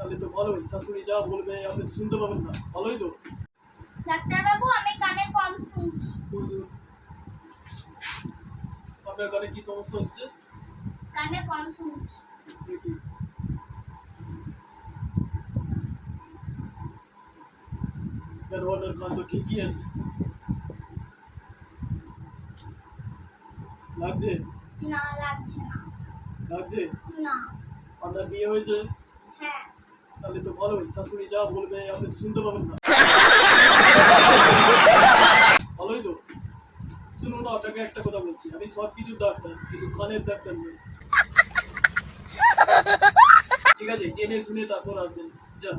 তাহলে তো ভালোই, শাশুড়ি যা বলবে আপনি তো শুনতে পাবেন না, ভালোই তো। ডাক্তারবাবু, আমি কানে কম শুনছি। বুঝুন, আপনার কানে কি সমস্যা হচ্ছে? কানে কম শুনছি। দেখি, কেন আপনার কান তো ঠিকই আছে, লাগছে? না, লাগছে না। লাগছে? না। আপনার বিয়ে হয়েছে? হ্যাঁ। তাহলে তো ভালোই, শাশুড়ি যা বলবে আপনি তো শুনতে পাবেন না, ভালোই তো। শুনুন, আপনাকে একটা কথা বলছি, আমি সব কিছুর ডাক্তার, কিন্তু কানের ডাক্তার নই। ঠিক আছে, জেনে শুনে তারপর আসবেন, যান।